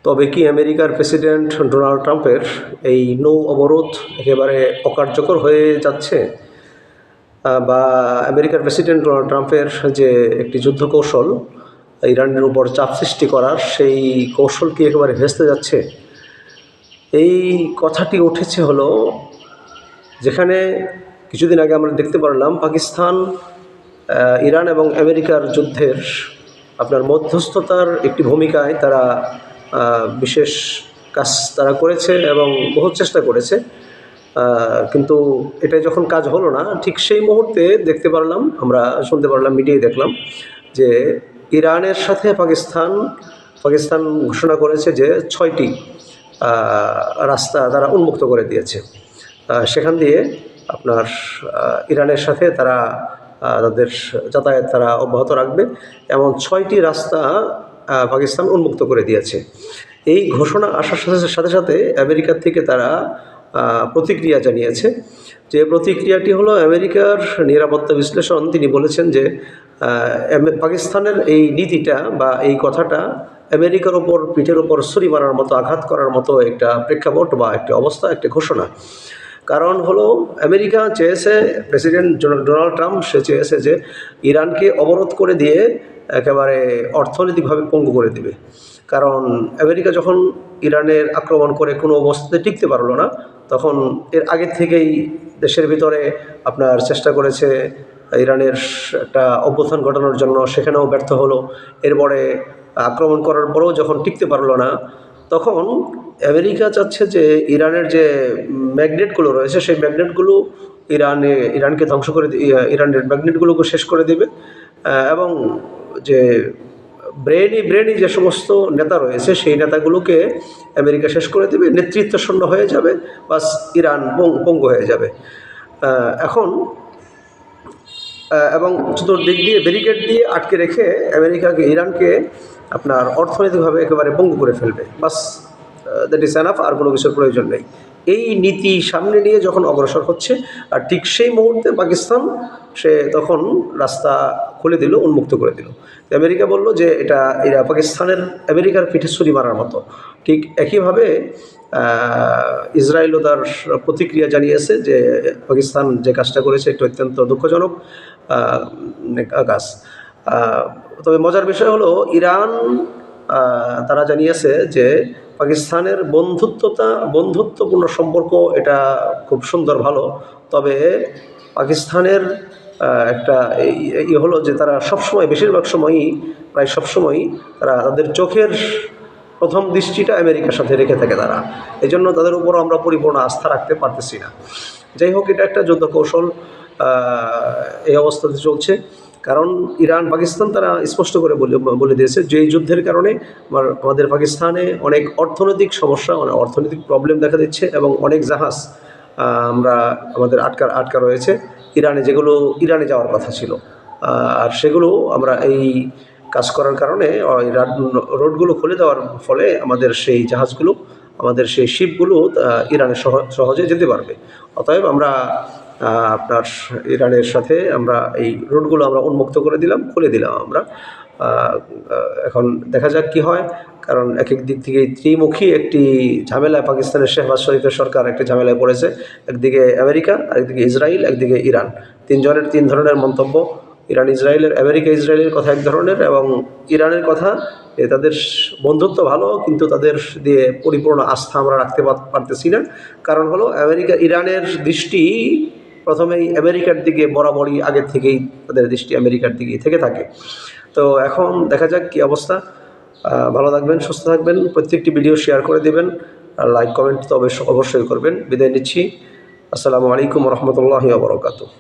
তবে কি আমেরিকার প্রেসিডেন্ট ডোনাল্ড ট্রাম্পের এই নৌ অবরোধ একেবারে অকার্যকর হয়ে যাচ্ছে, বা আমেরিকার প্রেসিডেন্ট ডোনাল্ড ট্রাম্পের যে একটি যুদ্ধ কৌশল ইরানের উপর চাপ সৃষ্টি করার, সেই কৌশল কি একেবারে ভেস্তে যাচ্ছে? এই কথাটি উঠেছে হলো যেখানে কিছুদিন আগে আমরা দেখতে পারলাম পাকিস্তান ইরান এবং আমেরিকার যুদ্ধের আপনার মধ্যস্থতার একটি ভূমিকায় তারা বিশেষ কাজ তারা করেছে এবং বহু চেষ্টা করেছে, কিন্তু এটা যখন কাজ হলো না, ঠিক সেই মুহূর্তে দেখতে পারলাম, আমরা শুনতে পারলাম, মিডিয়ায় দেখলাম যে ইরানের সাথে পাকিস্তান ঘোষণা করেছে যে 6টি রাস্তা তারা উন্মুক্ত করে দিয়েছে। সেখান দিয়ে আপনার ইরানের সাথে তারা তাদের যাতায়াত তারা অব্যাহত রাখবে, এমন 6টি রাস্তা পাকিস্তান উন্মুক্ত করে দিয়েছে। এই ঘোষণা আসার সাথে সাথে আমেরিকার থেকে তারা প্রতিক্রিয়া জানিয়েছে। যে প্রতিক্রিয়াটি হলো আমেরিকার নিরাপত্তা বিশ্লেষণ, তিনি বলেছেন যে পাকিস্তানের এই নীতিটা বা এই কথাটা আমেরিকার ওপর পিঠের ওপর ছুরি মারার মতো, আঘাত করার মতো একটা প্রেক্ষাপট বা একটা অবস্থা, একটা ঘোষণা। কারণ হলো আমেরিকা চেয়েছে, প্রেসিডেন্ট ডোনাল্ড ট্রাম্প সে চেয়েছে যে ইরানকে অবরোধ করে দিয়ে একেবারে অর্থনৈতিকভাবে পঙ্গু করে দিবে। কারণ আমেরিকা যখন ইরানের আক্রমণ করে কোনো অবস্থাতে টিকতে পারলো না, তখন এর আগে থেকেই দেশের ভিতরে আপনার চেষ্টা করেছে ইরানের একটা অভ্যুত্থান ঘটানোর জন্য, সেখানেও ব্যর্থ হলো। এরপরে আক্রমণ করার পরেও যখন টিকতে পারলো না, তখন আমেরিকা চাচ্ছে যে ইরানের যে ম্যাগনেটগুলো রয়েছে, সেই ম্যাগনেটগুলো ইরানকে ধ্বংস করে, ইরানের ম্যাগনেটগুলোকে শেষ করে দেবে, এবং যে ব্রেনি যে সমস্ত নেতা রয়েছে, সেই নেতাগুলোকে আমেরিকা শেষ করে দেবে, নেতৃত্ব শূন্য হয়ে যাবে, বাস ইরান পঙ্গু হয়ে যাবে। এখন এবং চতুর্দিক দিয়ে ব্যারিকেড দিয়ে আটকে রেখে ইরানকে আপনার অর্থনৈতিকভাবে একেবারে পঙ্গু করে ফেলবে, বাস দ্যাট ইজ এনাফ, আর কোনো কিছুর প্রয়োজন নেই। এই নীতি সামনে নিয়ে যখন অগ্রসর হচ্ছে, আর ঠিক সেই মুহূর্তে পাকিস্তান সে তখন রাস্তা খুলে দিল, উন্মুক্ত করে দিল। আমেরিকা বলল যে এটা পাকিস্তানের আমেরিকার পিঠে ছুরি মারার মতো। ঠিক একইভাবে ইসরায়েলও তার প্রতিক্রিয়া জানিয়েছে যে পাকিস্তান যে কাজটা করেছে এটা অত্যন্ত দুঃখজনক কাজ। তবে মজার বিষয় হলো ইরান তারা জানিয়েছে যে পাকিস্তানের বন্ধুত্বপূর্ণ সম্পর্ক এটা খুব সুন্দর, ভালো। তবে পাকিস্তানের একটা হলো যে তারা সবসময়, বেশিরভাগ সময়ই, প্রায় সবসময়ই তারা তাদের চোখের প্রথম দৃষ্টিটা আমেরিকার সাথে রেখে থাকে তারা, এই জন্য তাদের উপরও আমরা পরিপূর্ণ আস্থা রাখতে পারতেছি না। যাই হোক, এটা একটা যুদ্ধ কৌশল এই অবস্থাতে চলছে। কারণ ইরান পাকিস্তান তারা স্পষ্ট করে বলে দিয়েছে যে এই যুদ্ধের কারণে আমাদের পাকিস্তানে অনেক অর্থনৈতিক সমস্যা, অনেক অর্থনৈতিক প্রবলেম দেখা দিচ্ছে, এবং অনেক জাহাজ আমাদের আটকা রয়েছে ইরানে, যেগুলো ইরানে যাওয়ার কথা ছিল, আর সেগুলো আমরা এই কাজ করার কারণে রোডগুলো খুলে দেওয়ার ফলে আমাদের সেই জাহাজগুলো, আমাদের সেই শিপগুলো ইরানে সহজে যেতে পারবে। অতএব আমরা আপনার ইরানের সাথে আমরা এই রুটগুলো আমরা উন্মুক্ত করে দিলাম, খুলে দিলাম আমরা। এখন দেখা যাক কি হয়, কারণ এক দিক থেকে ত্রিমুখী একটি ঝামেলায় পাকিস্তানের শেহবাজ শরীফের সরকার একটা ঝামেলায় পড়েছে। একদিকে আমেরিকা, আরেকদিকে ইসরায়েল, একদিকে ইরান। তিনজনের তিন ধরনের মন্তব্য। আমেরিকা ইসরায়েলের কথা এক ধরনের, এবং ইরানের কথা তাদের বন্ধুত্ব ভালো, কিন্তু তাদের দিয়ে পরিপূর্ণ আস্থা আমরা রাখতে পারতেছি না। কারণ হলো ইরানের দৃষ্টি প্রথমেই আমেরিকার দিকে, বরাবরই আগের থেকেই তাদের দৃষ্টি আমেরিকার দিকেই থেকে থাকে। তো এখন দেখা যাক কী অবস্থা। ভালো থাকবেন, সুস্থ থাকবেন, প্রত্যেকটি ভিডিও শেয়ার করে দেবেন, আর লাইক কমেন্ট তো অবশ্যই করবেন। বিদায় নিচ্ছি। আসসালামু আলাইকুম রহমতুল্লাহি ওয়া বারাকাতুহু।